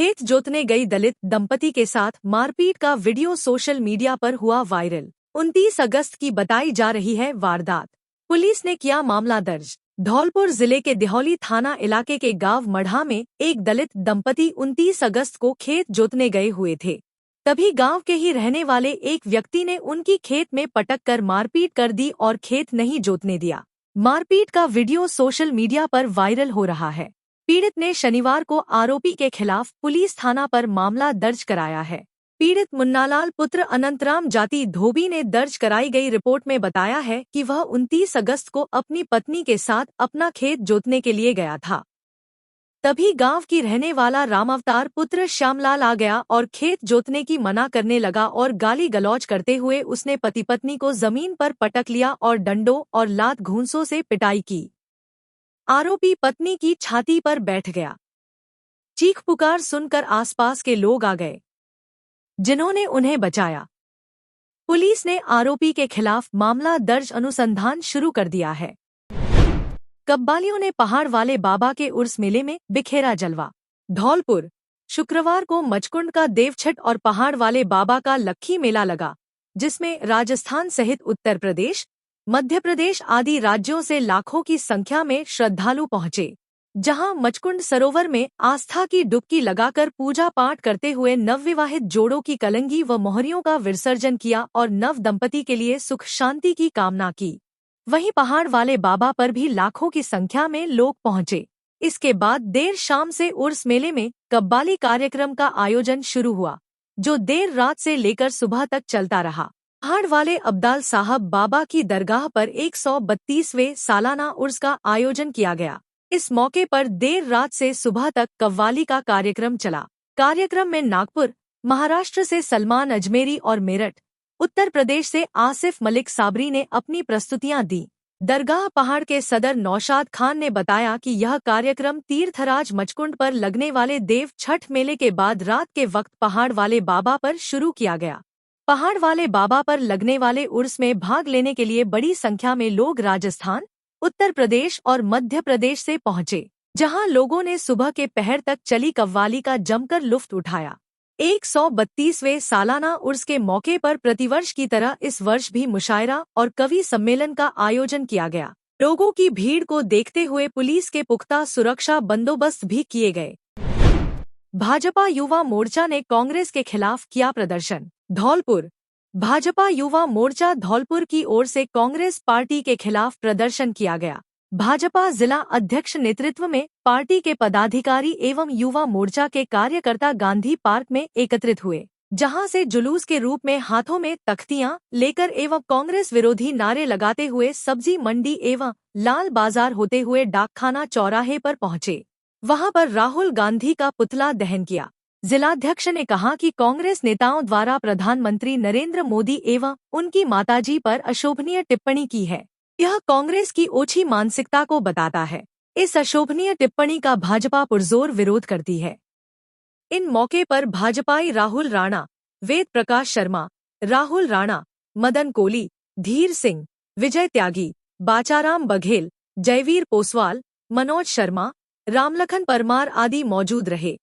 खेत जोतने गई दलित दंपति के साथ मारपीट का वीडियो सोशल मीडिया पर हुआ वायरल। 29 अगस्त की बताई जा रही है वारदात। पुलिस ने किया मामला दर्ज। धौलपुर जिले के दिहौली थाना इलाके के गांव मढ़ा में एक दलित दंपति 29 अगस्त को खेत जोतने गए हुए थे। तभी गांव के ही रहने वाले एक व्यक्ति ने उनकी खेत में पटक कर मारपीट कर दी और खेत नहीं जोतने दिया। मारपीट का वीडियो सोशल मीडिया पर वायरल हो रहा है। पीड़ित ने शनिवार को आरोपी के खिलाफ पुलिस थाना पर मामला दर्ज कराया है। पीड़ित मुन्नालाल पुत्र अनंतराम जाति धोबी ने दर्ज कराई गई रिपोर्ट में बताया है कि वह 29 अगस्त को अपनी पत्नी के साथ अपना खेत जोतने के लिए गया था। तभी गांव की रहने वाला रामावतार पुत्र श्यामलाल आ गया और खेत जोतने की मना करने लगा और गाली गलौज करते हुए उसने पति पत्नी को जमीन पर पटक लिया और डंडों और लात घूंसों से पिटाई की। आरोपी पत्नी की छाती पर बैठ गया। चीख पुकार सुनकर आसपास के लोग आ गए, जिन्होंने उन्हें बचाया। पुलिस ने आरोपी के खिलाफ मामला दर्ज अनुसंधान शुरू कर दिया है। कब्बालियों ने पहाड़ वाले बाबा के उर्स मेले में बिखेरा जलवा। धौलपुर, शुक्रवार को मचकुंड का देवछठ और पहाड़ वाले बाबा का लक्खी मेला लगा, जिसमें राजस्थान सहित उत्तर प्रदेश, मध्य प्रदेश आदि राज्यों से लाखों की संख्या में श्रद्धालु पहुंचे। जहां मचकुंड सरोवर में आस्था की डुबकी लगाकर पूजा पाठ करते हुए नवविवाहित जोड़ों की कलंगी व मोहरियों का विसर्जन किया और नव दंपति के लिए सुख शांति की कामना की। वहीं पहाड़ वाले बाबा पर भी लाखों की संख्या में लोग पहुंचे। इसके बाद देर शाम से उर्स मेले में कव्वाली कार्यक्रम का आयोजन शुरू हुआ, जो देर रात से लेकर सुबह तक चलता रहा। पहाड़ वाले अब्दाल साहब बाबा की दरगाह पर 132वें सालाना उर्स का आयोजन किया गया। इस मौके पर देर रात से सुबह तक कव्वाली का कार्यक्रम चला। कार्यक्रम में नागपुर, महाराष्ट्र से सलमान अजमेरी और मेरठ, उत्तर प्रदेश से आसिफ मलिक साबरी ने अपनी प्रस्तुतियां दी। दरगाह पहाड़ के सदर नौशाद खान ने बताया कि यह कार्यक्रम तीर्थराज मचकुंड पर लगने वाले देव छठ मेले के बाद रात के वक्त पहाड़ वाले बाबा पर शुरू किया गया। पहाड़ वाले बाबा पर लगने वाले उर्स में भाग लेने के लिए बड़ी संख्या में लोग राजस्थान, उत्तर प्रदेश और मध्य प्रदेश से पहुंचे, जहां लोगों ने सुबह के पहर तक चली कव्वाली का जमकर लुत्फ उठाया। 132वें सालाना उर्स के मौके पर प्रतिवर्ष की तरह इस वर्ष भी मुशायरा और कवि सम्मेलन का आयोजन किया गया। लोगों की भीड़ को देखते हुए पुलिस के पुख्ता सुरक्षा बंदोबस्त भी किए गए। भाजपा युवा मोर्चा ने कांग्रेस के खिलाफ किया प्रदर्शन। धौलपुर, भाजपा युवा मोर्चा धौलपुर की ओर से कांग्रेस पार्टी के खिलाफ प्रदर्शन किया गया। भाजपा जिला अध्यक्ष नेतृत्व में पार्टी के पदाधिकारी एवं युवा मोर्चा के कार्यकर्ता गांधी पार्क में एकत्रित हुए, जहां से जुलूस के रूप में हाथों में तख्तियां लेकर एवं कांग्रेस विरोधी नारे लगाते हुए सब्जी मंडी एवं लाल बाजार होते हुए डाकखाना चौराहे पर पहुंचे। वहां पर राहुल गांधी का पुतला दहन किया। जिलाध्यक्ष ने कहा कि कांग्रेस नेताओं द्वारा प्रधानमंत्री नरेंद्र मोदी एवं उनकी माताजी पर अशोभनीय टिप्पणी की है। यह कांग्रेस की ओछी मानसिकता को बताता है। इस अशोभनीय टिप्पणी का भाजपा पुरजोर विरोध करती है। इन मौके पर भाजपाई राहुल राणा, वेद प्रकाश शर्मा, राहुल राणा, मदन कोली, धीर सिंह, विजय त्यागी, बाचाराम बघेल, जयवीर पोसवाल, मनोज शर्मा, रामलखन परमार आदि मौजूद रहे।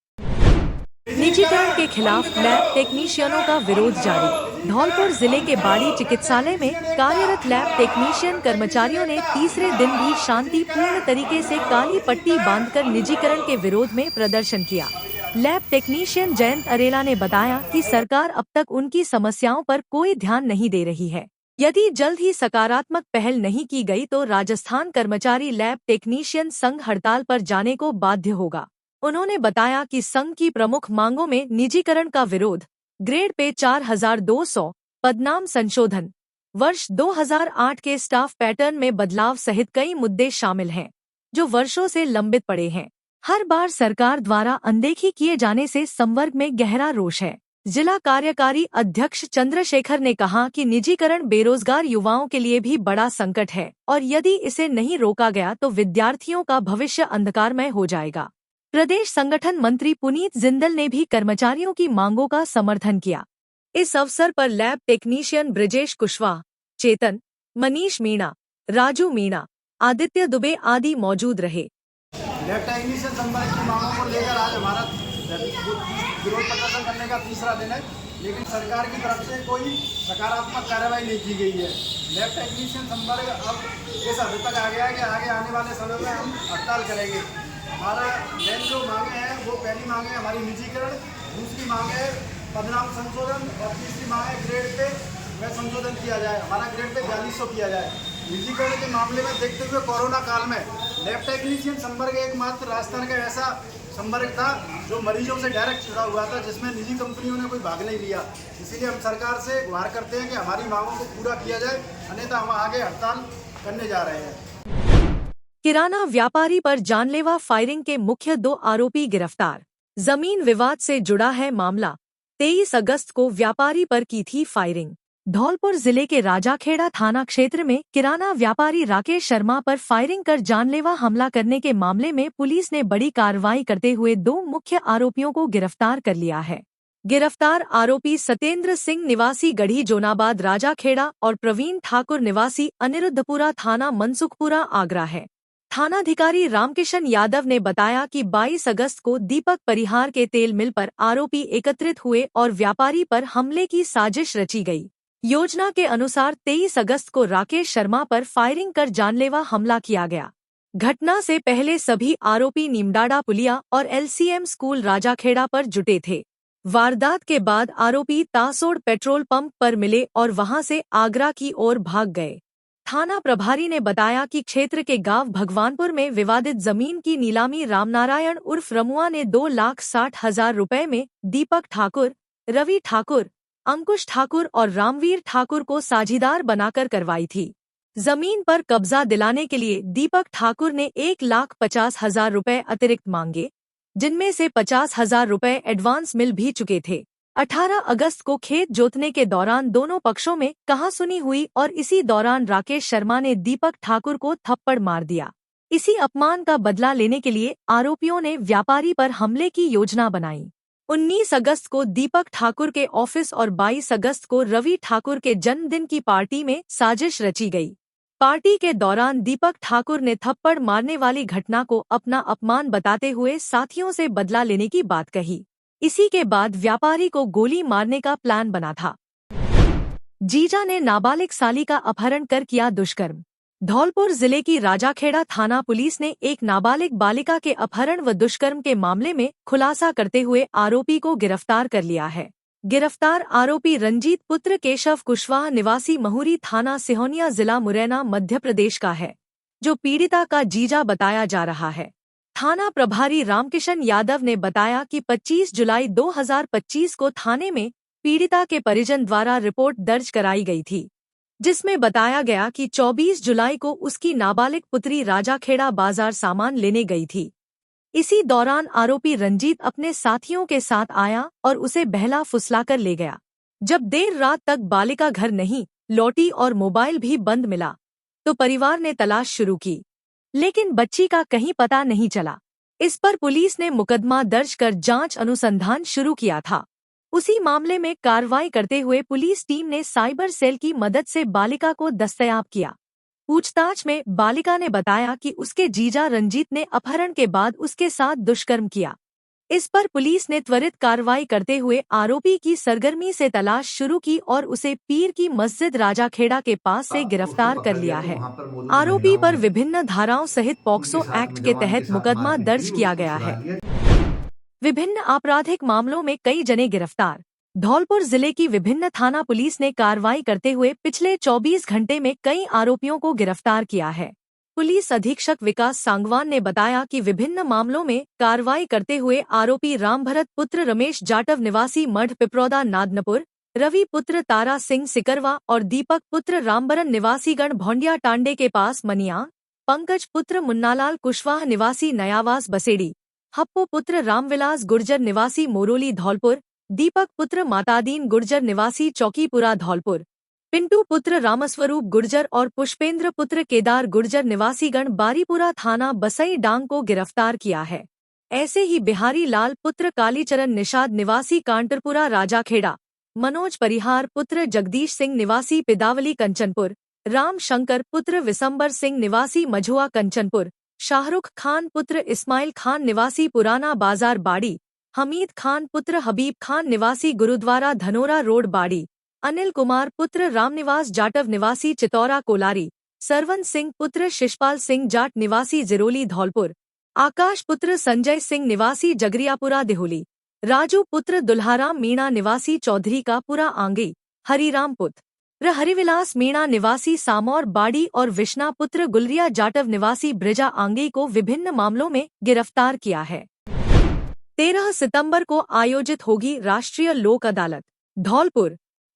निजीकरण के खिलाफ लैब टेक्नीशियनों का विरोध जारी। धौलपुर जिले के बाड़ी चिकित्सालय में कार्यरत लैब टेक्नीशियन कर्मचारियों ने तीसरे दिन भी शांतिपूर्ण तरीके से काली पट्टी बांधकर निजीकरण के विरोध में प्रदर्शन किया। लैब टेक्नीशियन जयंत अरेला ने बताया कि सरकार अब तक उनकी समस्याओं पर कोई ध्यान नहीं दे रही है। यदि जल्द ही सकारात्मक पहल नहीं की गई तो राजस्थान कर्मचारी लैब टेक्नीशियन संघ हड़ताल पर जाने को बाध्य होगा। उन्होंने बताया कि संघ की प्रमुख मांगों में निजीकरण का विरोध, ग्रेड पे 4200, पदनाम संशोधन, वर्ष 2008 के स्टाफ पैटर्न में बदलाव सहित कई मुद्दे शामिल हैं, जो वर्षों से लंबित पड़े हैं। हर बार सरकार द्वारा अनदेखी किए जाने से संवर्ग में गहरा रोष है। जिला कार्यकारी अध्यक्ष चंद्रशेखर ने कहा कि निजीकरण बेरोजगार युवाओं के लिए भी बड़ा संकट है और यदि इसे नहीं रोका गया तो विद्यार्थियों का भविष्य अंधकारमय हो जाएगा। प्रदेश संगठन मंत्री पुनीत जिंदल ने भी कर्मचारियों की मांगों का समर्थन किया। इस अवसर पर लैब टेक्नीशियन ब्रिजेश कुशवाहा, चेतन, मनीष मीणा, राजू मीणा, आदित्य दुबे आदि मौजूद रहे। लैब टेक्नीशियन संवर्ग की मांगों को लेकर आज हमारा विरोध प्रदर्शन करने का तीसरा दिन है, लेकिन सरकार की तरफ से कोई सकारात्मक कार्रवाई नहीं की गई है। लैब टेक्नीशियन संवर्ग अब इस हद तक आ गया है कि आगे आने वाले समय में हम हड़ताल करेंगे। हमारा मेन जो मांगे हैं वो पहली मांग है हमारी निजीकरण, दूसरी मांग है पदनाम संशोधन और तीसरी मांग है ग्रेड पे वह संशोधन किया जाए, हमारा ग्रेड पे 4200 किया जाए। निजीकरण के मामले में देखते हुए कोरोना काल में लैब टेक्नीशियन संवर्ग एकमात्र राजस्थान का ऐसा संवर्ग था जो मरीजों से डायरेक्ट जुड़ा हुआ था, जिसमें निजी कंपनियों ने कोई भाग नहीं लिया। इसीलिए हम सरकार से गुहार करते हैं कि हमारी मांगों को पूरा किया जाए, अन्यथा हम आगे हड़ताल करने जा रहे हैं। किराना व्यापारी पर जानलेवा फायरिंग के मुख्य 2 आरोपी गिरफ्तार। जमीन विवाद से जुड़ा है मामला। 23 अगस्त को व्यापारी पर की थी फायरिंग। धौलपुर जिले के राजाखेड़ा थाना क्षेत्र में किराना व्यापारी राकेश शर्मा पर फायरिंग कर जानलेवा हमला करने के मामले में पुलिस ने बड़ी कार्रवाई करते हुए 2 मुख्य आरोपियों को गिरफ्तार कर लिया है। गिरफ्तार आरोपी सत्येंद्र सिंह निवासी गढ़ी जोनाबाद राजाखेड़ा और प्रवीण ठाकुर निवासी अनिरुद्धपुरा थाना मनसुखपुरा आगरा है। थानाधिकारी रामकिशन यादव ने बताया कि 22 अगस्त को दीपक परिहार के तेल मिल पर आरोपी एकत्रित हुए और व्यापारी पर हमले की साजिश रची गई। योजना के अनुसार 23 अगस्त को राकेश शर्मा पर फायरिंग कर जानलेवा हमला किया गया। घटना से पहले सभी आरोपी नीमडाड़ा पुलिया और LCM स्कूल राजाखेड़ा पर जुटे थे। वारदात के बाद आरोपी तासोड़ पेट्रोल पंप पर मिले और वहां से आगरा की ओर भाग गए। थाना प्रभारी ने बताया कि क्षेत्र के गांव भगवानपुर में विवादित जमीन की नीलामी रामनारायण उर्फ रमुआ ने 2,60,000 रुपए में दीपक ठाकुर, रवि ठाकुर, अंकुश ठाकुर और रामवीर ठाकुर को साझीदार बनाकर करवाई थी। जमीन पर कब्जा दिलाने के लिए दीपक ठाकुर ने 1,50,000 रुपए अतिरिक्त मांगे, जिनमें से 50,000 रुपए एडवांस मिल भी चुके थे। 18 अगस्त को खेत जोतने के दौरान दोनों पक्षों में कहासुनी हुई और इसी दौरान राकेश शर्मा ने दीपक ठाकुर को थप्पड़ मार दिया। इसी अपमान का बदला लेने के लिए आरोपियों ने व्यापारी पर हमले की योजना बनाई। 19 अगस्त को दीपक ठाकुर के ऑफिस और 22 अगस्त को रवि ठाकुर के जन्मदिन की पार्टी में साजिश रची गई। पार्टी के दौरान दीपक ठाकुर ने थप्पड़ मारने वाली घटना को अपना अपमान बताते हुए साथियों से बदला लेने की बात कही। इसी के बाद व्यापारी को गोली मारने का प्लान बना था। जीजा ने नाबालिग साली का अपहरण कर किया दुष्कर्म। धौलपुर जिले की राजाखेड़ा थाना पुलिस ने एक नाबालिग बालिका के अपहरण व दुष्कर्म के मामले में खुलासा करते हुए आरोपी को गिरफ्तार कर लिया है। गिरफ्तार आरोपी रंजीत पुत्र केशव कुशवाहा निवासी महुरी थाना सिहोनिया जिला मुरैना मध्य प्रदेश का है, जो पीड़िता का जीजा बताया जा रहा है। थाना प्रभारी रामकिशन यादव ने बताया कि 25 जुलाई 2025 को थाने में पीड़िता के परिजन द्वारा रिपोर्ट दर्ज कराई गई थी, जिसमें बताया गया कि 24 जुलाई को उसकी नाबालिग पुत्री राजाखेड़ा बाजार सामान लेने गई थी। इसी दौरान आरोपी रंजीत अपने साथियों के साथ आया और उसे बहला फुसलाकर ले गया। जब देर रात तक बालिका घर नहीं लौटी और मोबाइल भी बंद मिला, तो परिवार ने तलाश शुरू की, लेकिन बच्ची का कहीं पता नहीं चला। इस पर पुलिस ने मुकदमा दर्ज कर जांच अनुसंधान शुरू किया था। उसी मामले में कार्रवाई करते हुए पुलिस टीम ने साइबर सेल की मदद से बालिका को दस्तयाब किया। पूछताछ में बालिका ने बताया कि उसके जीजा रंजीत ने अपहरण के बाद उसके साथ दुष्कर्म किया। इस पर पुलिस ने त्वरित कार्रवाई करते हुए आरोपी की सरगर्मी से तलाश शुरू की और उसे पीर की मस्जिद राजाखेड़ा के पास से गिरफ्तार कर लिया है। आरोपी पर विभिन्न धाराओं सहित पॉक्सो एक्ट के तहत मुकदमा दर्ज किया गया है। विभिन्न आपराधिक मामलों में कई जने गिरफ्तार। धौलपुर जिले की विभिन्न थाना पुलिस ने कार्रवाई करते हुए पिछले 24 घंटे में कई आरोपियों को गिरफ्तार किया है। पुलिस अधीक्षक विकास सांगवान ने बताया कि विभिन्न मामलों में कार्रवाई करते हुए आरोपी रामभरत पुत्र रमेश जाटव निवासी मढ़ पिपरौदा नादनपुर, रवि पुत्र तारा सिंह सिकरवा और दीपक पुत्र रामबरन निवासीगण भौंडिया टांडे के पास मनिया, पंकज पुत्र मुन्नालाल कुशवाहा निवासी नयावास बसेड़ी, हप्पो पुत्र रामविलास गुर्जर निवासी मोरोली धौलपुर, दीपक पुत्र मातादीन गुर्जर निवासी चौकीपुरा धौलपुर, पिंटू पुत्र रामस्वरूप गुर्जर और पुष्पेंद्र पुत्र केदार गुर्जर निवासीगण बारीपुरा थाना बसई डांग को गिरफ्तार किया है। ऐसे ही बिहारी लाल पुत्र कालीचरण निषाद निवासी कांटरपुरा राजाखेड़ा, मनोज परिहार पुत्र जगदीश सिंह निवासी पिदावली कंचनपुर, राम शंकर पुत्र विसंबर सिंह निवासी मझुआ कंचनपुर, शाहरुख खान पुत्र इस्माइल खान निवासी पुराना बाजार बाड़ी, हमीद खान पुत्र हबीब खान निवासी गुरुद्वारा धनोरा रोड बाड़ी, अनिल कुमार पुत्र रामनिवास जाटव निवासी चितौरा कोलारी, सरवन सिंह पुत्र शिषपाल सिंह जाट निवासी जिरोली धौलपुर, आकाश पुत्र संजय सिंह निवासी जगरियापुरा देहोली, राजू पुत्र दुल्हाराम मीणा निवासी चौधरी का पुरा आंगी, हरिराम पुत्र हरिविलास मीणा निवासी सामौर बाड़ी और विष्णा पुत्र गुलरिया जाटव निवासी ब्रिजा आंगी को विभिन्न मामलों में गिरफ्तार किया है। 13 सितंबर को आयोजित होगी राष्ट्रीय लोक अदालत, धौलपुर।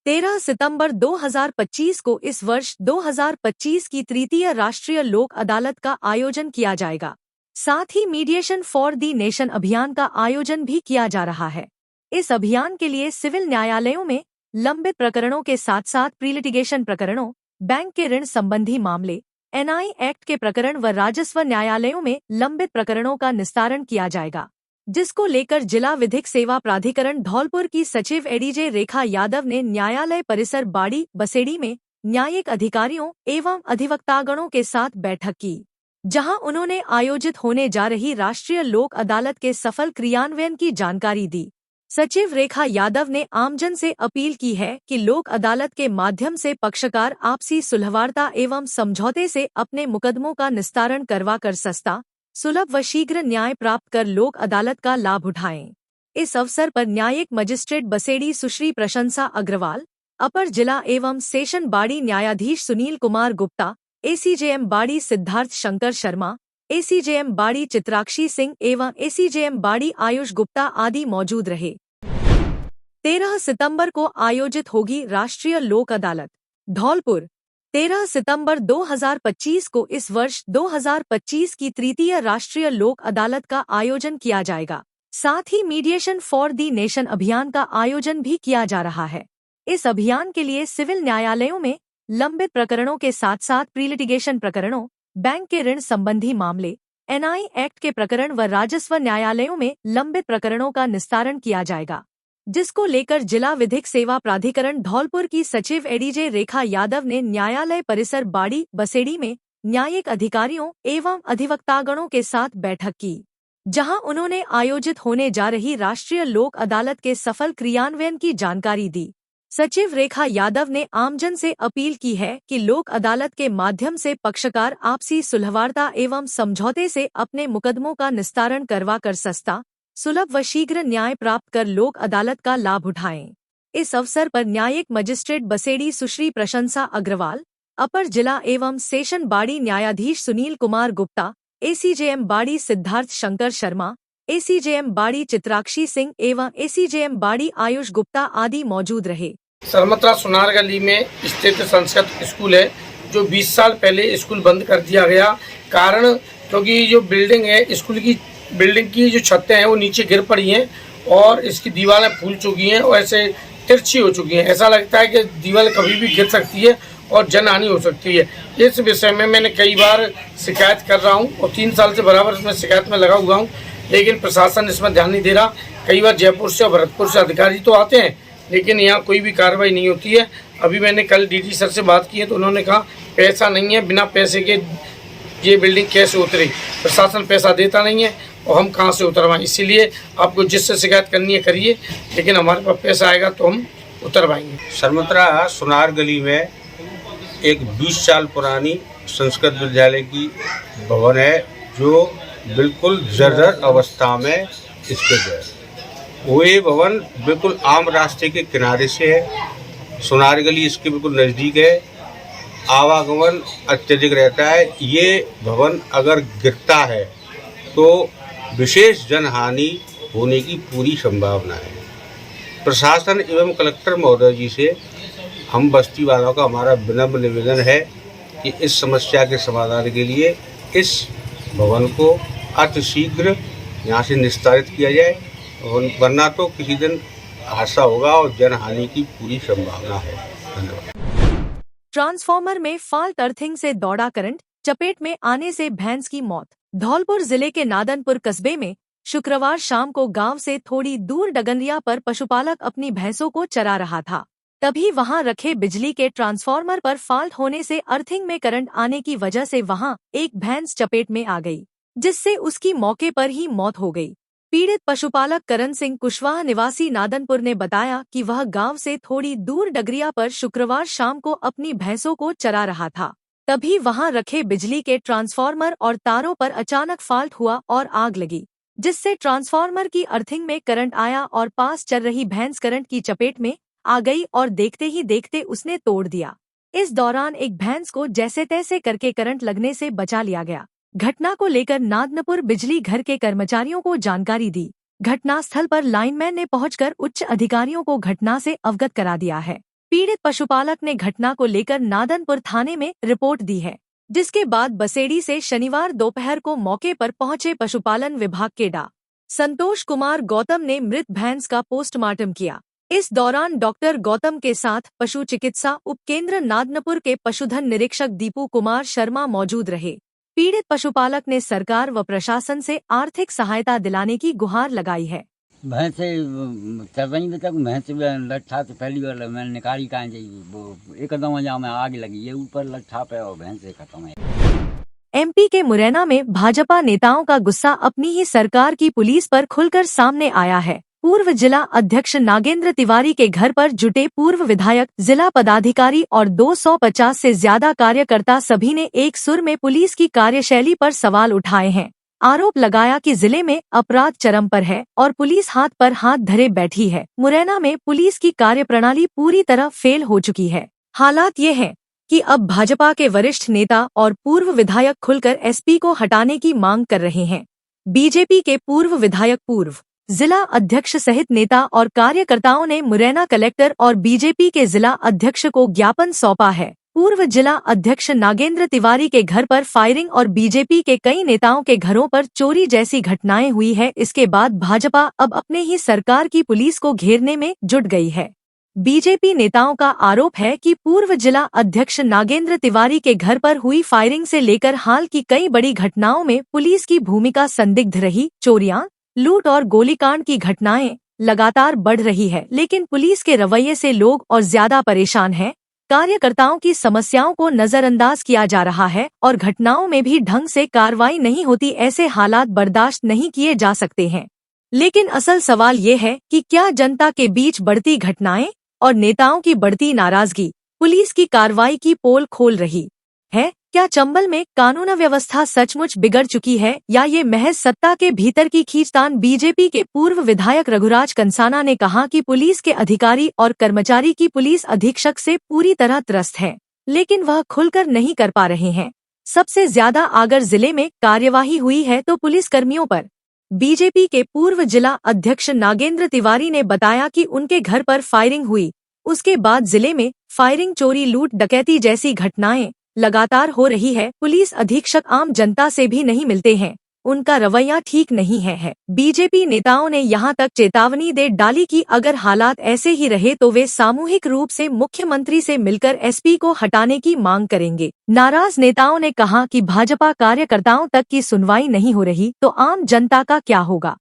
13 सितंबर 2025 को इस वर्ष 2025 की तृतीय राष्ट्रीय लोक अदालत का आयोजन किया जाएगा। साथ ही मीडिएशन फॉर दी नेशन अभियान का आयोजन भी किया जा रहा है। इस अभियान के लिए सिविल न्यायालयों में लंबित प्रकरणों के साथ साथ प्रीलिटिगेशन प्रकरणों, बैंक के ऋण संबंधी मामले, एनआई एक्ट के प्रकरण व राजस्व न्यायालयों में लंबित प्रकरणों का निस्तारण किया जाएगा, जिसको लेकर जिला विधिक सेवा प्राधिकरण धौलपुर की सचिव एडीजे रेखा यादव ने न्यायालय परिसर बाड़ी बसेड़ी में न्यायिक अधिकारियों एवं अधिवक्तागणों के साथ बैठक की, जहां उन्होंने आयोजित होने जा रही राष्ट्रीय लोक अदालत के सफल क्रियान्वयन की जानकारी दी। सचिव रेखा यादव ने आमजन से अपील की है कि लोक अदालत के माध्यम से पक्षकार आपसी सुलहवार्ता एवं समझौते से अपने मुकदमों का निस्तारण करवाकर सस्ता, सुलभ व शीघ्र न्याय प्राप्त कर लोक अदालत का लाभ उठाएं। इस अवसर पर न्यायिक मजिस्ट्रेट बसेड़ी सुश्री प्रशंसा अग्रवाल, अपर जिला एवं सेशन बाड़ी न्यायाधीश सुनील कुमार गुप्ता, एसीजेएम बाड़ी सिद्धार्थ शंकर शर्मा, एसीजेएम बाड़ी चित्राक्षी सिंह एवं एसीजेएम बाड़ी आयुष गुप्ता आदि मौजूद रहे। 13 सितंबर को आयोजित होगी राष्ट्रीय लोक अदालत, धौलपुर। 13 सितंबर 2025 को इस वर्ष 2025 की तृतीय राष्ट्रीय लोक अदालत का आयोजन किया जाएगा। साथ ही मीडिएशन फॉर दी नेशन अभियान का आयोजन भी किया जा रहा है। इस अभियान के लिए सिविल न्यायालयों में लंबित प्रकरणों के साथ साथ प्रीलिटिगेशन प्रकरणों, बैंक के ऋण संबंधी मामले, एनआई एक्ट के प्रकरण व राजस्व न्यायालयों में लंबित प्रकरणों का निस्तारण किया जाएगा, जिसको लेकर जिला विधिक सेवा प्राधिकरण धौलपुर की सचिव एडीजे रेखा यादव ने न्यायालय परिसर बाड़ी बसेड़ी में न्यायिक अधिकारियों एवं अधिवक्तागणों के साथ बैठक की, जहां उन्होंने आयोजित होने जा रही राष्ट्रीय लोक अदालत के सफल क्रियान्वयन की जानकारी दी। सचिव रेखा यादव ने आमजन से अपील की है कि लोक अदालत के माध्यम से पक्षकार आपसी सुलहवार्ता एवं समझौते से अपने मुकदमों का निस्तारण करवाकर सस्ता, सुलभ व शीघ्र न्याय प्राप्त कर लोक अदालत का लाभ उठाएं। इस अवसर पर न्यायिक मजिस्ट्रेट बसेड़ी सुश्री प्रशंसा अग्रवाल, अपर जिला एवं सेशन बाड़ी न्यायाधीश सुनील कुमार गुप्ता, एसीजेएम बाड़ी सिद्धार्थ शंकर शर्मा, एसीजेएम बाड़ी चित्राक्षी सिंह एवं एसीजेएम बाड़ी आयुष गुप्ता आदि मौजूद रहे। सरमत्रा सुनार गली में स्थित संस्कृत स्कूल है, जो 20 साल पहले स्कूल बंद कर दिया गया। कारण क्योंकि जो बिल्डिंग है, स्कूल की बिल्डिंग की जो छतें हैं वो नीचे गिर पड़ी हैं और इसकी दीवारें फूल चुकी हैं और ऐसे तिरछी हो चुकी हैं। ऐसा लगता है कि दीवार कभी भी गिर सकती है और जनहानि हो सकती है। इस विषय में मैंने कई बार शिकायत कर रहा हूँ और 3 साल से बराबर इसमें शिकायत में लगा हुआ हूँ, लेकिन प्रशासन इसमें ध्यान नहीं दे रहा। कई बार जयपुर से और भरतपुर से अधिकारी तो आते हैं, लेकिन यहाँ कोई भी कार्रवाई नहीं होती है। अभी मैंने कल डीडी सर से बात की है तो उन्होंने कहा पैसा नहीं है, बिना पैसे के ये बिल्डिंग कैसे उतरी, प्रशासन पैसा देता नहीं है और हम कहाँ से उतरवाएं। इसीलिए आपको जिससे शिकायत करनी है करिए, लेकिन हमारे पास पैसा आएगा तो हम उतरवाएंगे। सरमत्रा सुनार गली में एक 20 साल पुरानी संस्कृत विद्यालय की भवन है, जो बिल्कुल जर्जर अवस्था में स्थित है। वो ये भवन बिल्कुल आम रास्ते के किनारे से है। सुनार गली इसके बिल्कुल नज़दीक है। आवागमन अत्यधिक रहता है। ये भवन अगर गिरता है तो विशेष जनहानि होने की पूरी संभावना है। प्रशासन एवं कलेक्टर महोदय जी से हम बस्ती वालों का हमारा विनम्र निवेदन है कि इस समस्या के समाधान के लिए इस भवन को अतिशीघ्र यहाँ से निस्तारित किया जाए, वरना तो किसी दिन हादसा होगा और जनहानि की पूरी संभावना है। धन्यवाद। ट्रांसफार्मर में फॉल्ट अर्थिंग से दौड़ा करंट, चपेट में आने से भैंस की मौत। धौलपुर जिले के नादनपुर कस्बे में शुक्रवार शाम को गांव से थोड़ी दूर डगनरिया पर पशुपालक अपनी भैंसों को चरा रहा था। तभी वहां रखे बिजली के ट्रांसफार्मर पर फॉल्ट होने से अर्थिंग में करंट आने की वजह से वहां एक भैंस चपेट में आ गई, जिससे उसकी मौके पर ही मौत हो गई। पीड़ित पशुपालक करण सिंह कुशवाहा निवासी नादनपुर ने बताया कि वह गांव से थोड़ी दूर डगरिया पर शुक्रवार शाम को अपनी भैंसों को चरा रहा था। तभी वहां रखे बिजली के ट्रांसफार्मर और तारों पर अचानक फॉल्ट हुआ और आग लगी, जिससे ट्रांसफार्मर की अर्थिंग में करंट आया और पास चल रही भैंस करंट की चपेट में आ गई और देखते ही देखते उसने तोड़ दिया। इस दौरान एक भैंस को जैसे तैसे करके करंट लगने से बचा लिया गया। घटना को लेकर नादनपुर बिजली घर के कर्मचारियों को जानकारी दी। घटनास्थल पर लाइनमैन ने पहुंचकर उच्च अधिकारियों को घटना से अवगत करा दिया है। पीड़ित पशुपालक ने घटना को लेकर नादनपुर थाने में रिपोर्ट दी है, जिसके बाद बसेड़ी से शनिवार दोपहर को मौके पर पहुंचे पशुपालन विभाग के डा. संतोष कुमार गौतम ने मृत भैंस का पोस्टमार्टम किया। इस दौरान डॉक्टर गौतम के साथ पशु चिकित्सा उपकेंद्र नादनपुर के पशुधन निरीक्षक दीपू कुमार शर्मा मौजूद रहे। पीड़ित पशुपालक ने सरकार व प्रशासन से आर्थिक सहायता दिलाने की गुहार लगाई है। भैंस चल रही थी तक भैंस लट्ठा से पहली बार मैंने निकाली कहाँ जाइए वो एकदम जहाँ में आग लगी ये ऊपर लट्ठा पे और भैंस से खत्म है। एमपी के मुरैना में भाजपा नेताओं का गुस्सा अपनी ही सरकार की पुलिस पर खुलकर सामने आया है। पूर्व जिला अध्यक्ष नागेंद्र तिवारी के घर पर जुटे पूर्व विधायक, जिला पदाधिकारी और 250 से ज्यादा कार्यकर्ता सभी ने एक सुर में पुलिस की कार्यशैली पर सवाल उठाए हैं। आरोप लगाया कि जिले में अपराध चरम पर है और पुलिस हाथ पर हाथ धरे बैठी है। मुरैना में पुलिस की कार्यप्रणाली पूरी तरह फेल हो चुकी है। हालात ये हैं कि अब भाजपा के वरिष्ठ नेता और पूर्व विधायक खुलकर एसपी को हटाने की मांग कर रहे हैं। बीजेपी के पूर्व विधायक, पूर्व जिला अध्यक्ष सहित नेता और कार्यकर्ताओं ने मुरैना कलेक्टर और बीजेपी के जिला अध्यक्ष को ज्ञापन सौंपा है। पूर्व जिला अध्यक्ष नागेंद्र तिवारी के घर पर फायरिंग और बीजेपी के कई नेताओं के घरों पर चोरी जैसी घटनाएं हुई है। इसके बाद भाजपा अब अपने ही सरकार की पुलिस को घेरने में जुट गई है। बीजेपी नेताओं का आरोप है कि पूर्व जिला अध्यक्ष नागेंद्र तिवारी के घर पर हुई फायरिंग से लेकर हाल की कई बड़ी घटनाओं में पुलिस की भूमिका संदिग्ध रही। चोरियां, लूट और गोलीकांड की घटनाएं लगातार बढ़ रही है, लेकिन पुलिस के रवैये से लोग और ज्यादा परेशान हैं। कार्यकर्ताओं की समस्याओं को नजरअंदाज किया जा रहा है और घटनाओं में भी ढंग से कार्रवाई नहीं होती। ऐसे हालात बर्दाश्त नहीं किए जा सकते हैं। लेकिन असल सवाल ये है कि क्या जनता के बीच बढ़ती घटनाएं और नेताओं की बढ़ती नाराजगी पुलिस की कार्रवाई की पोल खोल रही है? क्या चंबल में कानून व्यवस्था सचमुच बिगड़ चुकी है या ये महज सत्ता के भीतर की खींचतान? बीजेपी के पूर्व विधायक रघुराज कंसाना ने कहा कि पुलिस के अधिकारी और कर्मचारी की पुलिस अधीक्षक से पूरी तरह त्रस्त है, लेकिन वह खुलकर नहीं कर पा रहे हैं। सबसे ज्यादा अगर जिले में कार्यवाही हुई है तो पुलिस कर्मियों पर। बीजेपी के पूर्व जिला अध्यक्ष नागेंद्र तिवारी ने बताया कि उनके घर पर फायरिंग हुई, उसके बाद जिले में फायरिंग, चोरी, लूट, डकैती जैसी घटनाएं लगातार हो रही है। पुलिस अधीक्षक आम जनता से भी नहीं मिलते हैं, उनका रवैया ठीक नहीं है। बीजेपी नेताओं ने यहां तक चेतावनी दे डाली कि अगर हालात ऐसे ही रहे तो वे सामूहिक रूप से मुख्यमंत्री से मिलकर एसपी को हटाने की मांग करेंगे। नाराज नेताओं ने कहा कि भाजपा कार्यकर्ताओं तक की सुनवाई नहीं हो रही तो आम जनता का क्या होगा।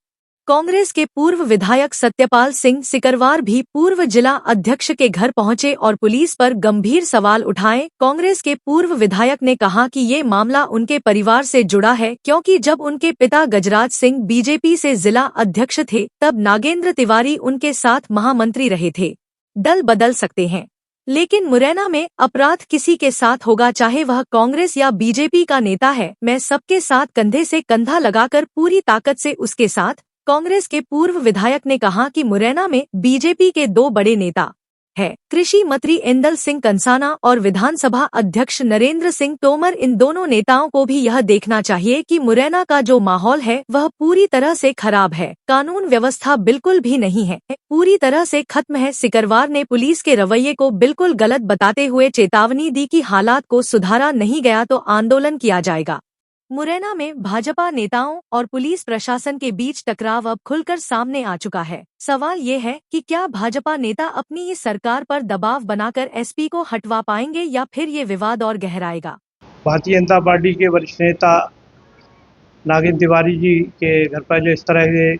कांग्रेस के पूर्व विधायक सत्यपाल सिंह सिकरवार भी पूर्व जिला अध्यक्ष के घर पहुंचे और पुलिस पर गंभीर सवाल उठाए। कांग्रेस के पूर्व विधायक ने कहा कि ये मामला उनके परिवार से जुड़ा है, क्योंकि जब उनके पिता गजराज सिंह बीजेपी से जिला अध्यक्ष थे तब नागेंद्र तिवारी उनके साथ महामंत्री रहे थे। दल बदल सकते हैं, लेकिन मुरैना में अपराध किसी के साथ होगा, चाहे वह कांग्रेस या बीजेपी का नेता है। मैं सबके साथ कंधे से कंधा लगाकर पूरी ताकत से उसके साथ। कांग्रेस के पूर्व विधायक ने कहा कि मुरैना में बीजेपी के दो बड़े नेता है, कृषि मंत्री इंदल सिंह कंसाना और विधानसभा अध्यक्ष नरेंद्र सिंह तोमर। इन दोनों नेताओं को भी यह देखना चाहिए कि मुरैना का जो माहौल है वह पूरी तरह से खराब है। कानून व्यवस्था बिल्कुल भी नहीं है, पूरी तरह से खत्म है। सिकरवार ने पुलिस के रवैये को बिल्कुल गलत बताते हुए चेतावनी दी कि हालात को सुधारा नहीं गया तो आंदोलन किया जाएगा। मुरैना में भाजपा नेताओं और पुलिस प्रशासन के बीच टकराव अब खुलकर सामने आ चुका है। सवाल ये है कि क्या भाजपा नेता अपनी ही सरकार पर दबाव बनाकर एसपी को हटवा पाएंगे या फिर ये विवाद और गहराएगा। भारतीय जनता पार्टी के वरिष्ठ नेता नागेंद्र तिवारी जी के घर पर जो इस तरह से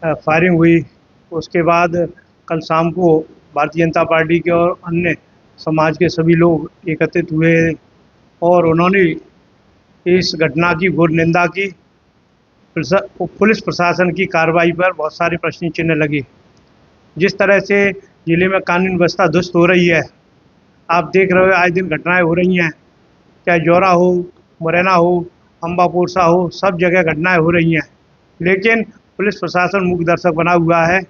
फायरिंग हुई, उसके बाद कल शाम को भारतीय जनता पार्टी के और अन्य समाज के सभी लोग एकत्रित हुए और उन्होंने इस घटना की घोर निंदा की पुलिस प्रशासन की कार्रवाई पर बहुत सारे प्रश्न चिन्ह लगे। जिस तरह से जिले में कानून व्यवस्था दुरुस्त हो रही है, आप देख रहे हो आए दिन घटनाएं हो रही हैं, चाहे जौरा हो, मुरैना हो, अम्बापुरसा हो, सब जगह घटनाएं हो रही हैं। लेकिन पुलिस प्रशासन मूक दर्शक बना हुआ है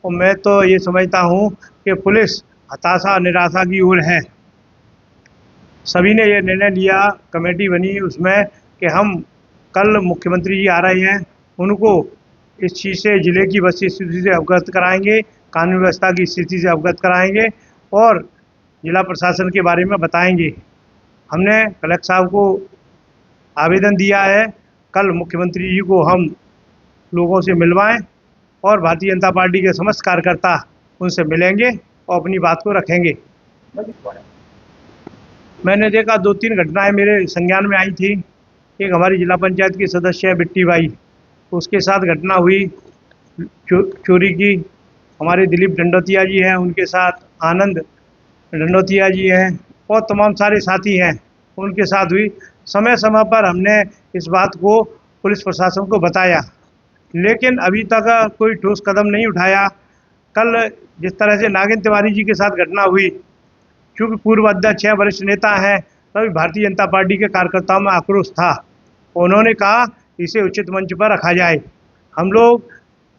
और मैं तो ये समझता हूँ कि पुलिस हताशा निराशा की ओर है। सभी ने ये निर्णय लिया, कमेटी बनी उसमें कि हम कल मुख्यमंत्री जी आ रहे हैं, उनको इस चीज़ से जिले की वस्तुस्थिति से अवगत कराएंगे, कानून व्यवस्था की स्थिति से अवगत कराएंगे और जिला प्रशासन के बारे में बताएंगे। हमने कलेक्टर साहब को आवेदन दिया है, कल मुख्यमंत्री जी को हम लोगों से मिलवाएं और भारतीय जनता पार्टी के समस्त कार्यकर्ता उनसे मिलेंगे और अपनी बात को रखेंगे। मैंने देखा 2-3 घटनाएं मेरे संज्ञान में आई थी। एक हमारी जिला पंचायत की सदस्य है बिट्टी बाई, उसके साथ घटना हुई चोरी की। हमारे दिलीप डंडोतिया जी हैं, उनके साथ आनंद डंडोतिया जी हैं और तमाम सारे साथी हैं, उनके साथ हुई। समय समय पर हमने इस बात को पुलिस प्रशासन को बताया, लेकिन अभी तक कोई ठोस कदम नहीं उठाया। कल जिस तरह से नागिन तिवारी जी के साथ घटना हुई, चूँकि पूर्व अध्यक्ष हैं, वरिष्ठ नेता हैं, तभी भारतीय जनता पार्टी के कार्यकर्ताओं में आक्रोश था। उन्होंने कहा इसे उचित मंच पर रखा जाए। हम लोग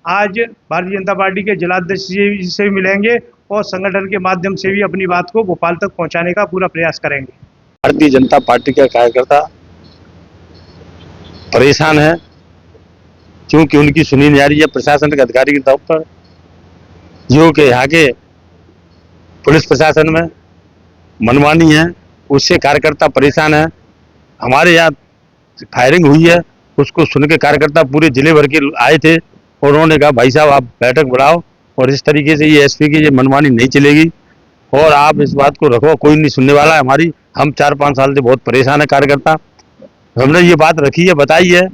आज भारतीय जनता पार्टी के जिलाध्यक्ष जी से भी मिलेंगे और संगठन के माध्यम से भी अपनी बात को भोपाल तक पहुंचाने का पूरा प्रयास करेंगे। भारतीय जनता पार्टी के कार्यकर्ता परेशान है क्योंकि उनकी सुनी नहीं जा रही है प्रशासन के अधिकारी के तौर पर, जो कि यहाँ के पुलिस प्रशासन में मनमानी है, उससे कार्यकर्ता परेशान है। हमारे यहाँ फायरिंग हुई है, उसको सुन के कार्यकर्ता पूरे जिले भर के आए थे और उन्होंने कहा भाई साहब आप बैठक बुलाओ और इस तरीके से ये एसपी की ये मनमानी नहीं चलेगी और आप इस बात को रखो, कोई नहीं सुनने वाला है हमारी। हम 4-5 साल से बहुत परेशान है कार्यकर्ता, हमने ये बात रखी है, बताई है।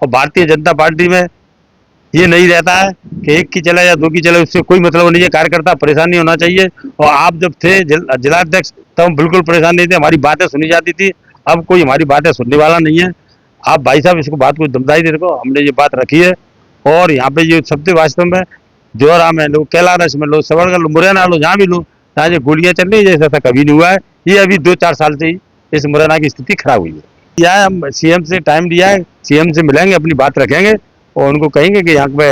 और भारतीय जनता पार्टी में ये नहीं रहता है कि एक की चले या 2 की चले, उससे कोई मतलब नहीं है। कार्यकर्ता परेशान नहीं होना चाहिए। और आप जब थे जिलाध्यक्ष तब हम बिल्कुल परेशान नहीं थे, हमारी बातें सुनी जाती थी। अब कोई हमारी बातें सुनने वाला नहीं है। आप भाई साहब इसको बात को दमदाई दे रखो, हमने ये बात रखी है। और यहाँ पे ये शब्द वास्तव में जोरा में लो, कैलारस में लो, सवरगढ़ लो, मुरैना लो, जहाँ भी लो, जहाँ ये गोलियाँ चल रही है, जैसा कभी नहीं हुआ है। ये अभी 2-4 साल से ही इस मुरैना की स्थिति खराब हुई है। यह हम सीएम से टाइम लिया है, सीएम से मिलेंगे, अपनी बात रखेंगे और उनको कहेंगे कि यहाँ पे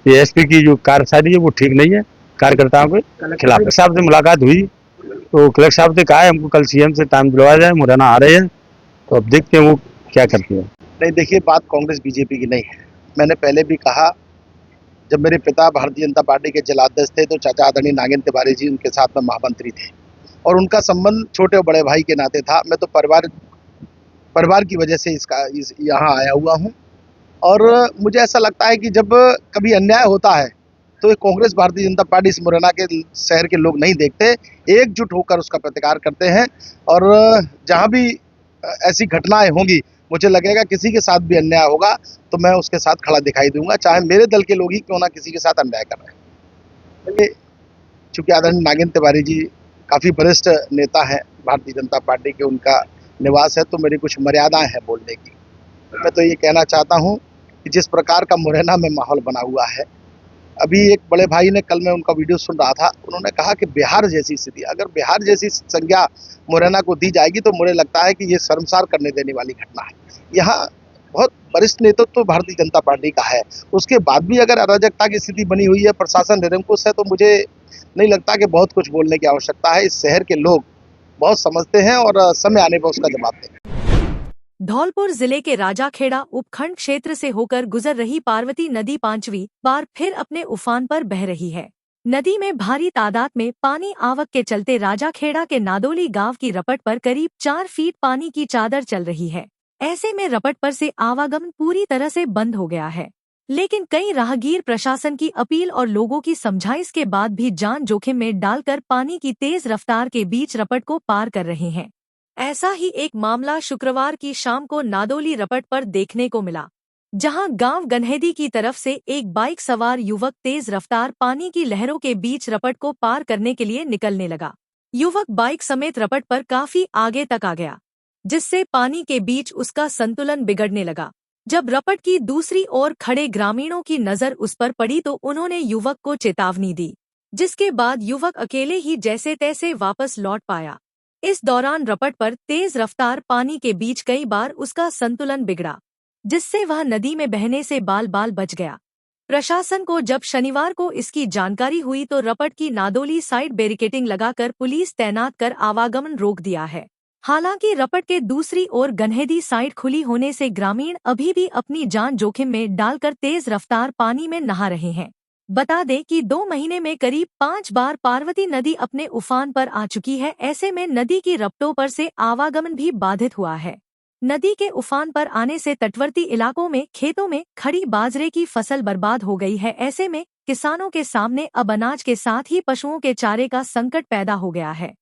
ये एसपी की जो कार्यशैली है वो ठीक नहीं है नहीं के खिलाफ। कलेक्टर साहब से मुलाकात हुई तो कलेक्टर साहब से कहा है हमको कल सीएम से टाइम दिलवाया जाए, मुरैना आ रहे हैं, तो अब देखते हैं वो क्या करते हैं। नहीं, देखिए बात कांग्रेस बीजेपी की नहीं है। मैंने पहले भी कहा, जब मेरे पिता भारतीय जनता पार्टी के जिलाध्यक्ष थे तो चाचा आदरणीय नागिन तिवारी जी उनके साथ में महामंत्री थे और उनका संबंध छोटे और बड़े भाई के नाते था। मैं तो परिवार की वजह से यहाँ आया हुआ हूँ और मुझे ऐसा लगता है कि जब कभी अन्याय होता है तो कांग्रेस भारतीय जनता पार्टी इस मुरैना के शहर के लोग नहीं देखते, एकजुट होकर उसका प्रतिकार करते हैं। और जहाँ भी ऐसी घटनाएं होंगी, मुझे लगेगा किसी के साथ भी अन्याय होगा तो मैं उसके साथ खड़ा दिखाई दूंगा, चाहे मेरे दल के लोग ही क्यों ना किसी के साथ अन्याय कर रहे हैं। चूँकि आदरणीय नागिन तिवारी जी काफ़ी वरिष्ठ नेता हैं भारतीय जनता पार्टी के, उनका निवास है तो मेरी कुछ मर्यादाएं हैं बोलने की। मैं तो ये कहना चाहता हूँ कि जिस प्रकार का मुरैना में माहौल बना हुआ है, अभी एक बड़े भाई ने, कल मैं उनका वीडियो सुन रहा था, उन्होंने कहा कि बिहार जैसी स्थिति, अगर बिहार जैसी संज्ञा मुरैना को दी जाएगी तो मुझे लगता है कि ये शर्मसार करने देने वाली घटना है। यहाँ बहुत वरिष्ठ नेतृत्व तो भारतीय जनता पार्टी का है, उसके बाद भी अगर अराजकता की स्थिति बनी हुई है, प्रशासन निरंकुश है, तो मुझे नहीं लगता कि बहुत कुछ बोलने की आवश्यकता है। इस शहर के लोग बहुत समझते हैं और समय आने पर उसका जवाब देंगे। धौलपुर जिले के राजाखेड़ा उपखंड क्षेत्र से होकर गुजर रही पार्वती नदी 5वीं बार फिर अपने उफान पर बह रही है। नदी में भारी तादाद में पानी आवक के चलते राजाखेड़ा के नादोली गांव की रपट पर करीब 4 फीट पानी की चादर चल रही है। ऐसे में रपट पर से आवागमन पूरी तरह से बंद हो गया है, लेकिन कई राहगीर प्रशासन की अपील और लोगों की समझाइश के बाद भी जान जोखिम में डालकर पानी की तेज रफ्तार के बीच रपट को पार कर रहे हैं। ऐसा ही एक मामला शुक्रवार की शाम को नादोली रपट पर देखने को मिला, जहां गांव गन्हेदी की तरफ से एक बाइक सवार युवक तेज रफ्तार पानी की लहरों के बीच रपट को पार करने के लिए निकलने लगा। युवक बाइक समेत रपट पर काफी आगे तक आ गया, जिससे पानी के बीच उसका संतुलन बिगड़ने लगा। जब रपट की दूसरी ओर खड़े ग्रामीणों की नजर उस पर पड़ी तो उन्होंने युवक को चेतावनी दी, जिसके बाद युवक अकेले ही जैसे तैसे वापस लौट पाया। इस दौरान रपट पर तेज रफ्तार पानी के बीच कई बार उसका संतुलन बिगड़ा, जिससे वह नदी में बहने से बाल बाल बच गया। प्रशासन को जब शनिवार को इसकी जानकारी हुई तो रपट की नादोली साइड बैरिकेडिंग लगाकर पुलिस तैनात कर आवागमन रोक दिया है। हालांकि रपट के दूसरी ओर गन्हेदी साइड खुली होने से ग्रामीण अभी भी अपनी जान जोखिम में डालकर तेज रफ्तार पानी में नहा रहे हैं। बता दें कि 2 महीने में करीब 5 बार पार्वती नदी अपने उफान पर आ चुकी है। ऐसे में नदी की रपटों पर से आवागमन भी बाधित हुआ है। नदी के उफान पर आने से तटवर्ती इलाकों में खेतों में खड़ी बाजरे की फसल बर्बाद हो गई है। ऐसे में किसानों के सामने अब अनाज के साथ ही पशुओं के चारे का संकट पैदा हो गया है।